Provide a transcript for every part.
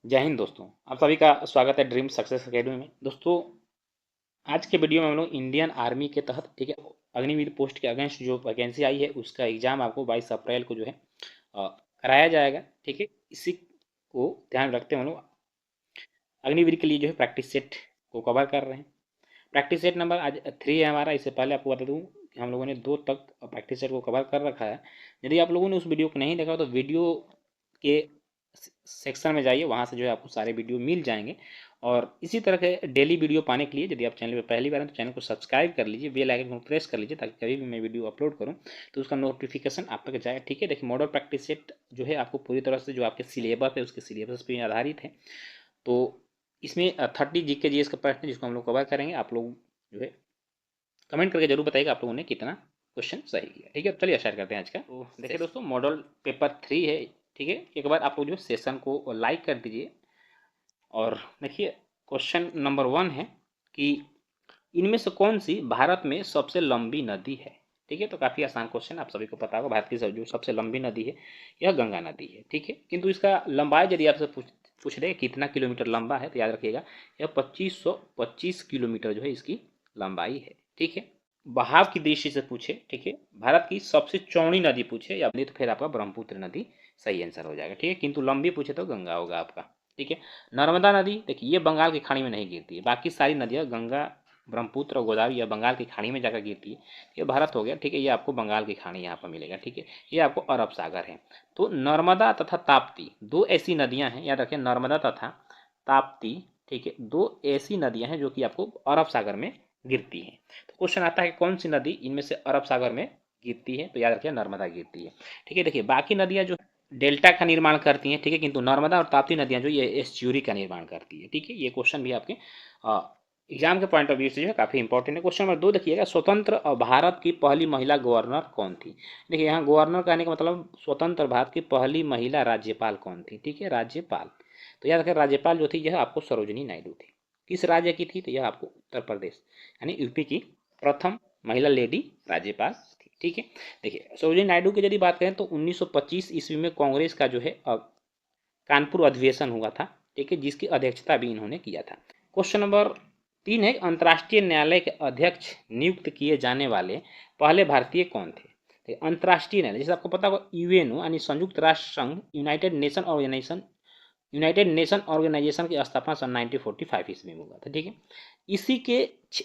जय हिंद दोस्तों। आप सभी का स्वागत है ड्रीम सक्सेस अकेडमी में। दोस्तों, आज के वीडियो में हम लोग इंडियन आर्मी के तहत ठीक है अग्निवीर पोस्ट के अगेंस्ट जो वैकेंसी आई है उसका एग्जाम आपको 22 अप्रैल को जो है कराया जाएगा। ठीक है, इसी को ध्यान रखते हुए हम लोग अग्निवीर के लिए जो है प्रैक्टिस सेट को कवर कर रहे हैं। प्रैक्टिस सेट नंबर आज 3 है हमारा। इससे पहले आपको बता दूं कि हम लोगों ने 2 तक प्रैक्टिस सेट को कवर कर रखा है। यदि आप लोगों ने उस वीडियो को नहीं देखा हो तो वीडियो के सेक्शन में जाइए, वहाँ से जो है आपको सारे वीडियो मिल जाएंगे। और इसी तरह के डेली वीडियो पाने के लिए यदि आप चैनल पर पहली बार हैं तो चैनल को सब्सक्राइब कर लीजिए, बेल आइकन को प्रेस कर लीजिए ताकि कभी भी मैं वीडियो अपलोड करूँ तो उसका नोटिफिकेशन आप तक जाए। ठीक है, देखिए मॉडल प्रैक्टिस सेट जो है आपको पूरी तरह से जो आपके सिलेबस है उसके सिलेबस पर आधारित है। तो इसमें 30 जीके जीएस का प्रश्न जिसको हम लोग कवर करेंगे। आप लोग जो है कमेंट करके जरूर बताइएगा आप लोगों ने कितना क्वेश्चन सही किया। ठीक है, चलिए स्टार्ट करते हैं आज का। तो देखिए दोस्तों, मॉडल पेपर 3 है। ठीक है, एक बार आप लोग जो सेशन को लाइक कर दीजिए। और देखिए क्वेश्चन नंबर 1 है कि इनमें से कौन सी भारत में सबसे लंबी नदी है। ठीक है, तो काफ़ी आसान क्वेश्चन, आप सभी को पता होगा भारत की जो सबसे लंबी नदी है यह गंगा नदी है। ठीक है, किंतु इसका लंबाई यदि आपसे पूछ रहे कितना किलोमीटर लंबा है तो याद रखिएगा यह 2525 किलोमीटर जो है इसकी लंबाई है। ठीक है, बहाव की दृष्टि से पूछे, ठीक है, भारत की सबसे चौड़ी नदी पूछे या नहीं तो फिर आपका ब्रह्मपुत्र नदी सही आंसर हो जाएगा। ठीक है, किंतु लंबी पूछे तो गंगा होगा आपका। ठीक है, नर्मदा नदी देखिए ये बंगाल की खाड़ी में नहीं गिरती है, बाकी सारी नदियाँ गंगा ब्रह्मपुत्र और गोदावरी या बंगाल की खाड़ी में जाकर गिरती है। ये भारत हो गया। ठीक है, ये आपको बंगाल की खाड़ी यहाँ पर मिलेगा। ठीक है, ये आपको अरब सागर है। तो नर्मदा तथा ताप्ती दो ऐसी नदियाँ हैं, याद रखें नर्मदा तथा ताप्ती। ठीक है, दो ऐसी नदियाँ हैं जो कि आपको अरब सागर में गिरती हैं। तो क्वेश्चन आता है कि कौन सी नदी इनमें से अरब सागर में गिरती है, तो याद रखिए नर्मदा गिरती है। ठीक है, देखिए बाकी नदियाँ जो डेल्टा का निर्माण करती हैं, ठीक है, किंतु नर्मदा और ताप्ती नदियाँ जो ये एस्च्यूरी का निर्माण करती है। ठीक है, ये क्वेश्चन भी आपके एग्जाम के पॉइंट ऑफ व्यू से जो है काफ़ी इंपॉर्टेंट है। क्वेश्चन नंबर 2 देखिएगा, स्वतंत्र भारत की पहली महिला गवर्नर कौन थी। देखिए यहाँ गवर्नर कहने का मतलब स्वतंत्र भारत की पहली महिला राज्यपाल कौन थी। ठीक है, राज्यपाल, तो याद रखें राज्यपाल जो थी यह आपको सरोजिनी नायडू थी। किस राज्य की थी, तो यह आपको उत्तर प्रदेश यानी यूपी की प्रथम महिला लेडी राज्यपाल थी। ठीक है, देखिए सरोजिनी नायडू की यदि बात करें तो 1925 ईस्वी में कांग्रेस का जो है कानपुर अधिवेशन हुआ था। ठीक है, जिसकी अध्यक्षता भी इन्होंने किया था। क्वेश्चन नंबर 3 है, अंतर्राष्ट्रीय न्यायालय के अध्यक्ष नियुक्त किए जाने वाले पहले भारतीय कौन थे। अंतर्राष्ट्रीय न्यायालय जैसे आपको पता होगा यूएनओ यानी संयुक्त राष्ट्र संघ यूनाइटेड नेशन ऑर्गेनाइजेशन की स्थापना सन 1945 ईस्वी में हुआ था। ठीक है, इसी के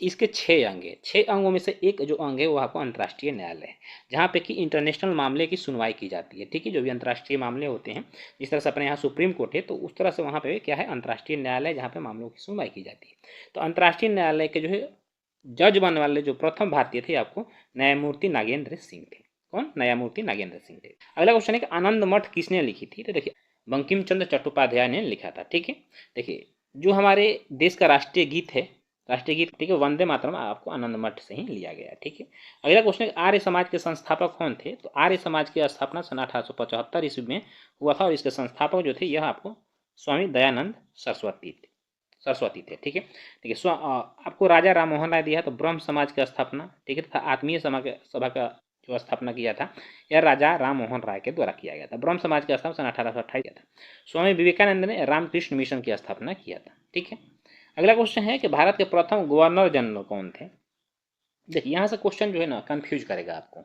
इसके 6 अंग है। 6 अंगों में से एक जो अंग है वो आपको अंतर्राष्ट्रीय न्यायालय है, जहाँ पे कि इंटरनेशनल मामले की सुनवाई की जाती है। ठीक है, जो भी अंतर्राष्ट्रीय मामले होते हैं, जिस तरह से अपने यहाँ सुप्रीम कोर्ट है तो उस तरह से वहाँ पे क्या है अंतर्राष्ट्रीय न्यायालय, जहाँ पे मामलों की सुनवाई की जाती है। तो अंतर्राष्ट्रीय न्यायालय के जो है जज बनने वाले जो प्रथम भारतीय थे आपको न्यायमूर्ति नागेंद्र सिंह थे। कौन, न्यायमूर्ति नागेंद्र सिंह थे। अगला क्वेश्चन है कि आनंद मठ किसने लिखी थी, तो देखिए बंकिम चंद्र चट्टोपाध्याय ने लिखा था। ठीक है, देखिए जो हमारे देश का राष्ट्रीय गीत है, राष्ट्रीय गीत ठीक है वंदे मातरम, आपको आनंद मठ से ही लिया गया। ठीक है, अगला क्वेश्चन है आर्य समाज के संस्थापक कौन थे, तो आर्य समाज की स्थापना सन 1875 ईस्वी में हुआ था और इसके संस्थापक जो थे यह आपको स्वामी दयानंद सरस्वती थे। ठीक है, देखिए आपको राजा राम मोहन राय दिया है, तो ब्रह्म समाज की स्थापना ठीक है तथा आत्मीय सभा का जो स्थापना किया था यह राजा राम मोहन राय के द्वारा किया गया था। ब्रह्म समाज की स्थापना सन 1828 किया था। स्वामी विवेकानंद ने रामकृष्ण मिशन की स्थापना किया था। ठीक है, अगला क्वेश्चन है कि भारत के प्रथम गवर्नर जनरल कौन थे। देखिए यहाँ से क्वेश्चन जो है ना कंफ्यूज करेगा आपको।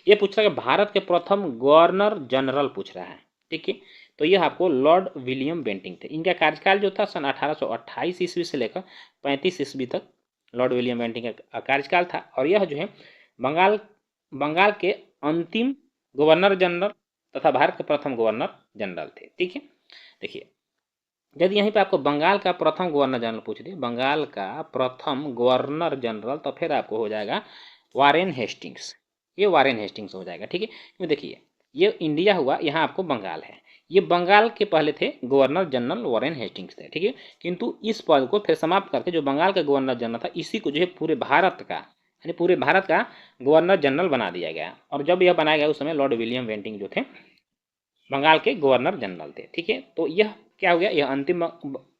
ये पूछ रहा है कि भारत के प्रथम गवर्नर जनरल पूछ रहा है। ठीक है, तो यह आपको लॉर्ड विलियम बेंटिंग थे। इनका कार्यकाल जो था सन 1828 ईस्वी से लेकर 35 ईस्वी तक लॉर्ड विलियम बेंटिंग का कार्यकाल था। और यह जो है बंगाल बंगाल के अंतिम गवर्नर जनरल तथा भारत के प्रथम गवर्नर जनरल थे। ठीक है, देखिए यदि यहीं पे आपको बंगाल का प्रथम गवर्नर जनरल पूछ दिए, बंगाल का प्रथम गवर्नर जनरल, तो फिर आपको हो जाएगा वारेन हेस्टिंग्स। ये वारेन हेस्टिंग्स हो जाएगा। ठीक है, क्यों देखिए ये इंडिया हुआ, यहाँ आपको बंगाल है, ये बंगाल के पहले थे गवर्नर जनरल वारेन हेस्टिंग्स थे। ठीक है, किंतु इस पद को फिर समाप्त करके जो बंगाल का गवर्नर जनरल था इसी को जो है पूरे भारत का यानी पूरे भारत का गवर्नर जनरल बना दिया गया। और जब यह बनाया गया उस समय लॉर्ड विलियम बेंटिंग जो थे बंगाल के गवर्नर जनरल थे। ठीक है, तो यह क्या हो गया, यह अंतिम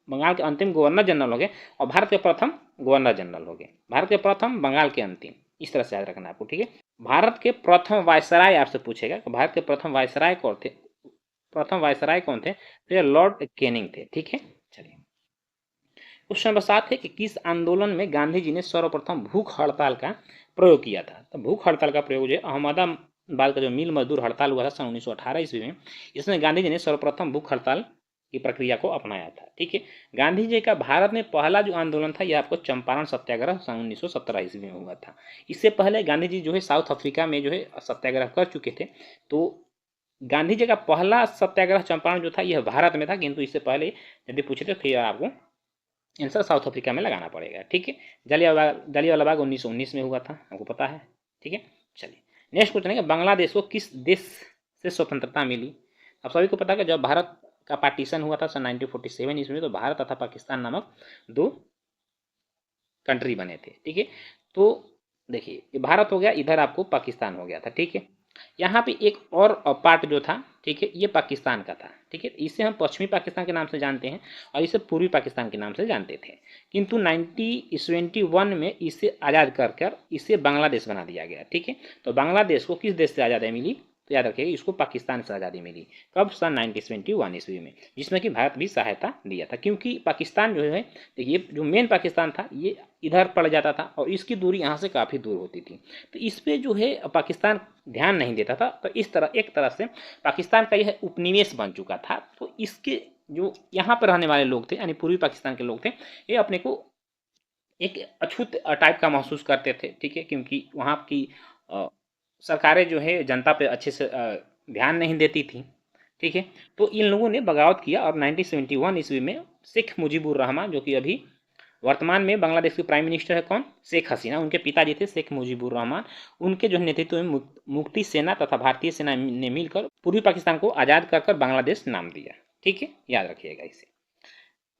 बंगाल के अंतिम गवर्नर जनरल हो गए और भारत के प्रथम गवर्नर जनरल हो गए। भारत के प्रथम, बंगाल के अंतिम, इस तरह से याद रखना आपको। ठीक है, भारत के प्रथम वायसराय आपसे पूछेगा कि भारत के प्रथम वायसराय कौन थे, प्रथम वायसराय कौन थे? तो ये लॉर्ड कैनिंग थे। ठीक है, चलिए क्वेश्चन नंबर 7 है कि किस आंदोलन में गांधी जी ने सर्वप्रथम भूख हड़ताल का प्रयोग किया था? तो भूख हड़ताल का प्रयोग जो है अहमदाबाद का जो मिल मजदूर हड़ताल हुआ था सन 1918 ईस्वी में, इसमें गांधी जी ने सर्वप्रथम भूख हड़ताल की प्रक्रिया को अपनाया था। ठीक है, गांधी जी का भारत में पहला जो आंदोलन था यह आपको चंपारण सत्याग्रह सन 1917 ईस्वी में हुआ था। इससे पहले गांधी जी जो है साउथ अफ्रीका में जो है सत्याग्रह कर चुके थे। तो गांधी जी का पहला सत्याग्रह चंपारण जो था यह भारत में था, किंतु इससे पहले यदि पूछे तो फिर आपको आंसर साउथ अफ्रीका में लगाना पड़ेगा। ठीक है, जलियांवाला बाग 1919 में हुआ था, आपको पता है। ठीक है, चलिए नेक्स्ट क्वेश्चन है कि बांग्लादेश को किस देश से स्वतंत्रता मिली? अब सभी को पता है कि जब भारत का पार्टीशन हुआ था सन 1947 ईस्वी में, तो भारत तथा पाकिस्तान नामक दो कंट्री बने थे। ठीक है, तो देखिए ये भारत हो गया, इधर आपको पाकिस्तान हो गया था। ठीक है, यहाँ पे एक और पार्ट जो था, ठीक है, ये पाकिस्तान का था। ठीक है, इसे हम पश्चिमी पाकिस्तान के नाम से जानते हैं और इसे पूर्वी पाकिस्तान के नाम से जानते थे, किंतु 1971 में इसे आज़ाद कर इसे बांग्लादेश बना दिया गया। ठीक है, तो बांग्लादेश को किस देश से आज़ादी मिली? तो याद रखिएगा इसको पाकिस्तान से आज़ादी मिली। कब? सन 1971 ईस्वी में, जिसमें कि भारत भी सहायता दिया था, क्योंकि पाकिस्तान जो है ये जो मेन पाकिस्तान था ये इधर पड़ जाता था और इसकी दूरी यहाँ से काफ़ी दूर होती थी। तो इस पर जो है पाकिस्तान ध्यान नहीं देता था, तो इस तरह एक तरह से पाकिस्तान का यह उपनिवेश बन चुका था। तो इसके जो यहाँ पर रहने वाले लोग थे यानी पूर्वी पाकिस्तान के लोग थे, ये अपने को एक अछूत टाइप का महसूस करते थे। ठीक है, क्योंकि वहाँ की सरकारें जो है जनता पे अच्छे से ध्यान नहीं देती थी। ठीक है, तो इन लोगों ने बगावत किया और 1971 ईस्वी में शेख मुजीबुर रहमान, जो कि अभी वर्तमान में बांग्लादेश के प्राइम मिनिस्टर है कौन? शेख हसीना, उनके पिताजी थे शेख मुजीबुर रहमान। उनके जो नेतृत्व में मुक्ति सेना तथा भारतीय सेना ने मिलकर पूर्वी पाकिस्तान को आज़ाद कर बांग्लादेश नाम दिया। ठीक है, याद रखिएगा इसे।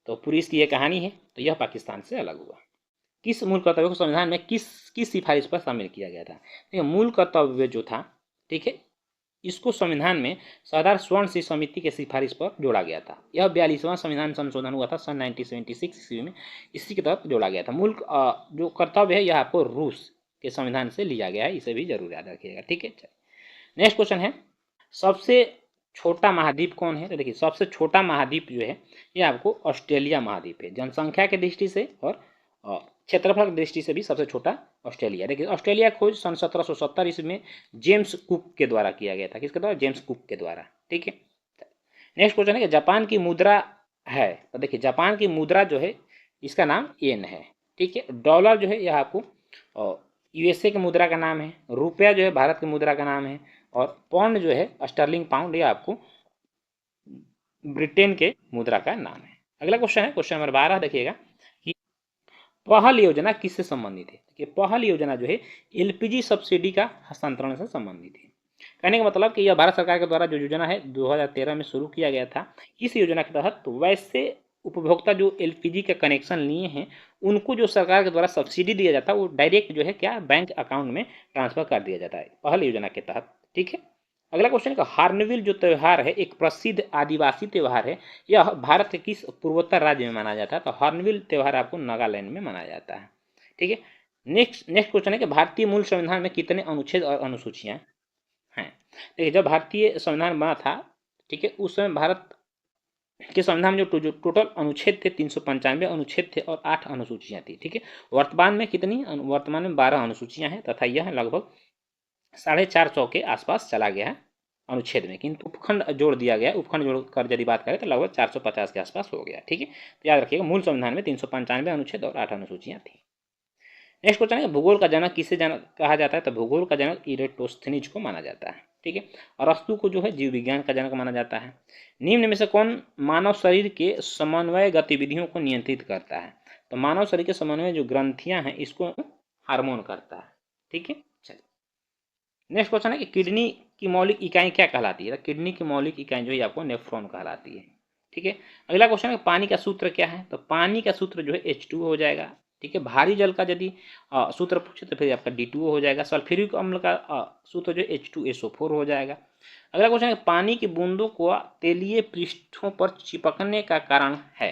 तो पूरी इसकी ये कहानी है। तो यह पाकिस्तान से अलग हुआ। किस मूल कर्तव्य को संविधान में किस किस सिफारिश पर शामिल किया गया था? देखिए मूल कर्तव्य जो था, ठीक है, इसको संविधान में सरदार स्वर्ण सिंह समिति के सिफारिश पर जोड़ा गया था। यह 42वां संविधान संशोधन हुआ था सन 1976 ईस्वी में, इसी के तहत जोड़ा गया था। मूल जो कर्तव्य है यह आपको रूस के संविधान से लिया गया है, इसे भी जरूर याद रखिएगा। ठीक है, नेक्स्ट क्वेश्चन है सबसे छोटा महाद्वीप कौन है? तो देखिए सबसे छोटा महाद्वीप जो है ये आपको ऑस्ट्रेलिया महाद्वीप है, जनसंख्या की दृष्टि से और क्षेत्रफल की दृष्टि से भी सबसे छोटा ऑस्ट्रेलिया। देखिए ऑस्ट्रेलिया खोज सन 1770 ईस्वी में जेम्स कुक के द्वारा किया गया था। किसके द्वारा? जेम्स कुक के द्वारा। ठीक है, नेक्स्ट क्वेश्चन है कि जापान की मुद्रा है। तो देखिए जापान की मुद्रा जो है इसका नाम येन है। ठीक है, डॉलर जो है यह आपको यूएसए की मुद्रा का नाम है, रुपया जो है भारत की मुद्रा का नाम है, और पाउंड जो है स्टर्लिंग पाउंड ये आपको ब्रिटेन के मुद्रा का नाम है। अगला क्वेश्चन है क्वेश्चन नंबर 12, देखिएगा कि पहल योजना किससे संबंधित है? कि पहल योजना जो है एलपीजी सब्सिडी का हस्तांतरण से संबंधित है। कहने का मतलब कि यह भारत सरकार के द्वारा जो योजना है 2013 में शुरू किया गया था। इस योजना के तहत वैसे उपभोक्ता जो एलपीजी का कनेक्शन लिए हैं उनको जो सरकार के द्वारा सब्सिडी दिया जाता है वो डायरेक्ट जो है क्या बैंक अकाउंट में ट्रांसफर कर दिया जाता है पहल योजना के तहत। ठीक है, अगला क्वेश्चन है हार्नबिल जो त्यौहार है एक प्रसिद्ध आदिवासी त्यौहार है, यह भारत के किस पूर्वोत्तर राज्य में मनाया जाता है? तो हार्नबिल त्यौहार आपको नागालैंड में मनाया जाता है। ठीक है, नेक्स्ट क्वेश्चन है कि भारतीय मूल संविधान में कितने अनुच्छेद और अनुसूचियां हैं? देखिए जब भारतीय संविधान बना था, ठीक है, उस समय भारत के संविधान में जो टोटल अनुच्छेद थे 395 अनुच्छेद थे और 8 अनुसूचियां थी। ठीक है, वर्तमान में कितनी? वर्तमान में 12 अनुसूचियां हैं तथा यह लगभग 450 के आसपास चला गया है अनुच्छेद में, किंतु उपखंड जोड़ दिया गया। उपखंड जोड़ कर यदि बात करें तो लगभग 450 के आसपास हो गया। ठीक है, तो याद रखिएगा मूल संविधान में 395 अनुच्छेद और 8 अनुसूचियां थी। नेक्स्ट क्वेश्चन है भूगोल का जनक किसे कहा जाता है? तो भूगोल का जनक इरेटोस्थनीज को माना जाता है। ठीक है, अरस्तु को जो है जीव विज्ञान का जनक माना जाता है। निम्न में से कौन मानव शरीर के समन्वय गतिविधियों को नियंत्रित करता है? तो मानव शरीर के समन्वय जो ग्रंथियां हैं इसको हार्मोन करता है। ठीक है, चलिए नेक्स्ट क्वेश्चन है कि किडनी की मौलिक इकाई क्या कहलाती है? किडनी की मौलिक इकाई जो है आपको नेफ्रॉन कहलाती है। ठीक है, अगला क्वेश्चन है पानी का सूत्र क्या है? तो पानी का सूत्र जो है H2O हो जाएगा। ठीक है, भारी जल का यदि सूत्र पूछे तो फिर आपका D2O हो जाएगा। सल्फ्यूरिक अम्ल का सूत्र जो H2SO4 हो जाएगा। अगला क्वेश्चन है पानी की बूंदों को तेलीय पृष्ठों पर चिपकने का कारण है?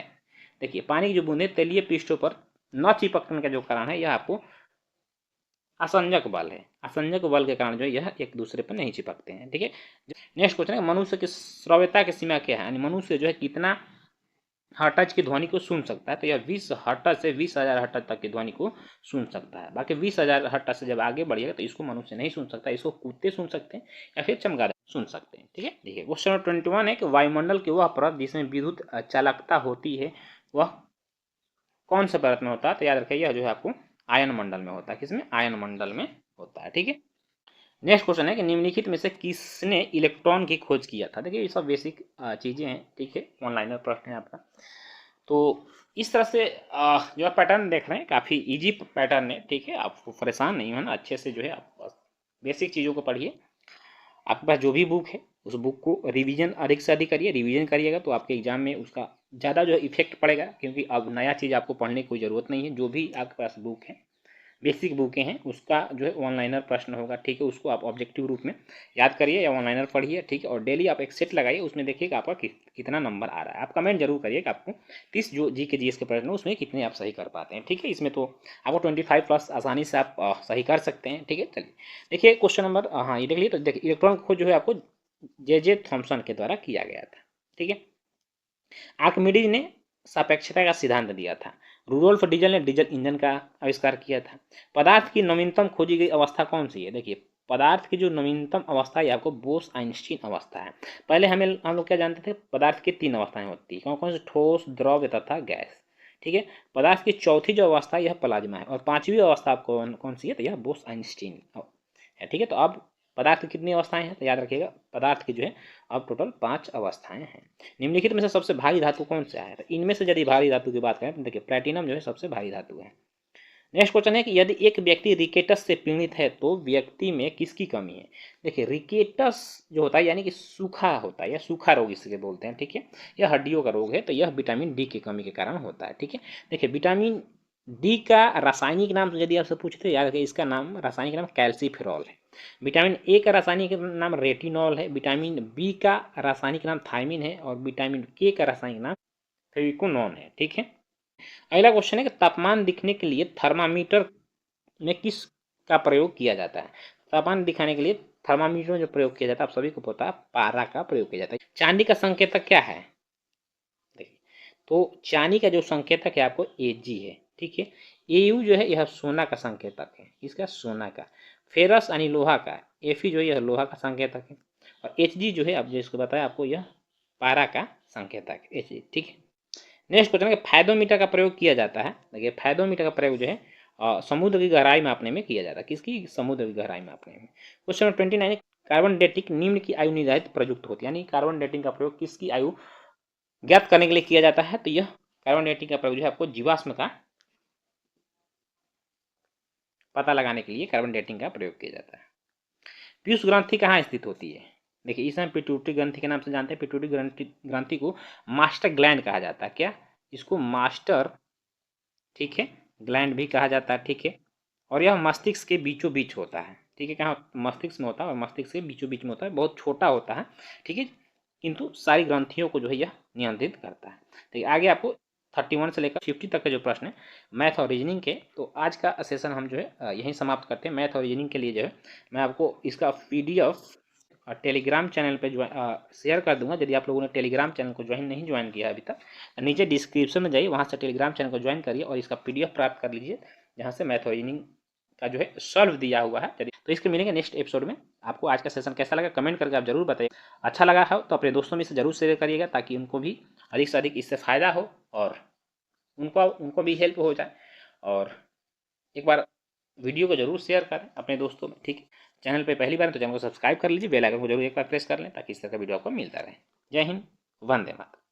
देखिए पानी की जो बूंदें तेलीय पृष्ठों पर न चिपकने का जो कारण है यह आपको असंजक बल है, असंजक बल के कारण जो है यह एक दूसरे पर नहीं चिपकते हैं। ठीक है, नेक्स्ट क्वेश्चन है मनुष्य की श्रव्यता की सीमा क्या है, यानी मनुष्य जो है कितना हर्ट्ज की ध्वनि को सुन सकता है। तो यह 20 हर्ट्ज से 20,000 हर्ट्ज तक की ध्वनि को सुन सकता है। बाकी 20,000 हर्ट्ज से जब आगे बढ़िएगा तो इसको मनुष्य नहीं सुन सकता, इसको कुत्ते सुन सकते हैं या फिर चमगादड़ सुन सकते हैं। ठीक है, देखिए क्वेश्चन नंबर 21 है कि वायुमंडल की वह परत जिसमें विद्युत चालकता होती है वह कौन से परत में होता है। तो याद रखिए यह जो है आपको आयन मंडल में होता है। किसमें? आयन मंडल में होता है। ठीक है, नेक्स्ट क्वेश्चन है कि निम्नलिखित में से किसने इलेक्ट्रॉन की खोज किया था। देखिए ये सब बेसिक चीजें हैं। ठीक है, ऑनलाइनर प्रश्न है आपका। तो इस तरह से जो आप पैटर्न देख रहे हैं काफ़ी इजी पैटर्न है। ठीक है, आपको परेशान नहीं होना, अच्छे से जो है आप बेसिक चीज़ों को पढ़िए। आपके पास जो भी बुक है उस बुक को रिवीजन अधिक से अधिक करिए। रिवीजन करिएगा तो आपके एग्जाम में उसका ज़्यादा जो है इफेक्ट पड़ेगा, क्योंकि अब नया चीज़ आपको पढ़ने की कोई ज़रूरत नहीं है। जो भी आपके पास बुक है, बेसिक बुकें हैं, उसका जो है ऑनलाइनर प्रश्न होगा। ठीक है, उसको आप ऑब्जेक्टिव रूप में याद करिए या ऑनलाइनर पढ़िए। ठीक है, और डेली आप एक सेट लगाइए, उसमें देखिए कि आपका कितना नंबर आ रहा है। आप कमेंट जरूर करिए कि आपको 30 जो जी के जीएस के प्रश्न है उसमें कितने आप सही कर पाते हैं। ठीक है, इसमें तो आपको 25+ आसानी से आप सही कर सकते हैं। ठीक है, चलिए देखिए क्वेश्चन नंबर, हाँ ये देख लीजिए। तो देखिए इलेक्ट्रॉन खोज जो है आपको जे थॉम्सन के द्वारा किया गया था। ठीक है, आर्किमिडीज ने सापेक्षता का सिद्धांत दिया था। रूडोल्फ डीजल ने डीजल इंजन का आविष्कार किया था। पदार्थ की नवीनतम खोजी गई अवस्था कौन सी है। देखिए पदार्थ की जो नवीनतम अवस्था है आपको बोस आइंस्टीन अवस्था है। पहले हम लोग क्या जानते थे, पदार्थ की 3 अवस्थाएं होती है। कौन कौन से? ठोस, द्रव तथा गैस। ठीक है, पदार्थ की चौथी जो अवस्था है यह प्लाज्मा है, और 5वीं अवस्था आपको कौन सी है? तो यह बोस आइंस्टीन है। ठीक है, तो अब पदार्थ की कितनी अवस्थाएं हैं तो याद रखिएगा पदार्थ की जो है अब टोटल 5 अवस्थाएं हैं। निम्नलिखित में से सबसे भारी धातु कौन सा है? तो इनमें से यदि भारी धातु की बात करें तो देखिए प्लैटिनम जो है सबसे भारी धातु है। नेक्स्ट क्वेश्चन है कि यदि एक व्यक्ति रिकेटस से पीड़ित है तो व्यक्ति में किसकी कमी है। देखिए रिकेटस जो होता है यानी कि सूखा होता है, या सूखा रोग इसके बोलते हैं। ठीक है, यह हड्डियों का रोग है, तो यह विटामिन डी की कमी के कारण होता है। ठीक है, देखिए विटामिन डी का रासायनिक नाम यदि आपसे पूछते याद रखिए, इसका नाम रासायनिक नाम कैल्सीफेरॉल है। विटामिन ए का रासायनिक नाम रेटिनॉल है। विटामिन बी का रासायनिक नाम थायमिन है, और विटामिन के का रासायनिक नाम फेविकोनॉन है। ठीक है, अगला क्वेश्चन है कि तापमान दिखने के लिए थर्मामीटर में किस का प्रयोग किया जाता है। तापमान दिखाने के लिए थर्मामीटर में जो प्रयोग किया जाता है आप सभी को पता है, पारा का प्रयोग किया जाता है। चांदी का संकेतक क्या है? देखिए तो चांदी का जो संकेतक है आपको एजी है। ठीक है, एयू जो है यह सोना का संकेतक है, इसका सोना का। फेरस यानी लोहा का, एफी जो है यह लोहा का संकेतक है, और एच जी जो है अब जिसको बताया आपको यह पारा का संकेतक है, एच जी। ठीक है, नेक्स्ट क्वेश्चन है फायदोमीटर का प्रयोग किया जाता है। देखिए फायदोमीटर का प्रयोग जो है समुद्र की गहराई मापने में किया जाता है। किसकी? समुद्र की गहराई मापने में। क्वेश्चन नंबर 29 कार्बन डेटिंग निम्न की आयु निर्धारित प्रयुक्त होती है, यानी कार्बन डेटिंग का प्रयोग किसकी आयु ज्ञात करने के लिए किया जाता है। तो यह कार्बन डेटिंग का प्रयोग जो है आपको जीवाश्म का पता लगाने के लिए कार्बन डेटिंग का प्रयोग किया जाता है। पीयूष ग्रंथि कहाँ स्थित होती है? देखिए इसे हम पिट्यूटरी ग्रंथि के नाम से जानते हैं। पिट्यूटरी ग्रंथि को मास्टर ग्लैंड कहा जाता है। क्या? इसको मास्टर, ठीक है, ग्लैंड भी कहा जाता है। ठीक है, और यह मस्तिष्क के बीचों बीच होता है। ठीक है, कहाँ? मस्तिष्क में होता है, और मस्तिष्क के बीचों बीच में होता है, बहुत छोटा होता है। ठीक है, किंतु सारी ग्रंथियों को जो है यह नियंत्रित करता है। ठीक है, आगे आपको 31 से लेकर 50 तक के जो प्रश्न है मैथ और रीजनिंग के, तो आज का सेशन हम जो है यहीं समाप्त करते हैं। मैथ और रीजनिंग के लिए जो है मैं आपको इसका PDF टेलीग्राम चैनल पे शेयर कर दूंगा। यदि आप लोगों ने टेलीग्राम चैनल को ज्वाइन किया है अभी तक, नीचे डिस्क्रिप्शन में जाइए, वहाँ से टेलीग्राम चैनल को ज्वाइन करिए और इसका PDF प्राप्त कर लीजिए, जहाँ से मैथ और रीजनिंग का जो है सॉल्व दिया हुआ है। चलिए तो इसके मिलेंगे नेक्स्ट एपिसोड में। आपको आज का सेशन कैसा लगा कमेंट करके आप जरूर बताइए। अच्छा लगा हो तो अपने दोस्तों में से जरूर शेयर करिएगा, ताकि उनको भी अधिक से अधिक इससे फ़ायदा हो और उनको भी हेल्प हो जाए। और एक बार वीडियो को जरूर शेयर करें अपने दोस्तों में। ठीक है, चैनल पे पहली बार तो चैनल को सब्सक्राइब कर लीजिए, बेल आइकन को जरूर एक बार प्रेस कर लें, ताकि इस तरह का वीडियो आपको मिलता रहे। जय हिंद, वंदे मातरम।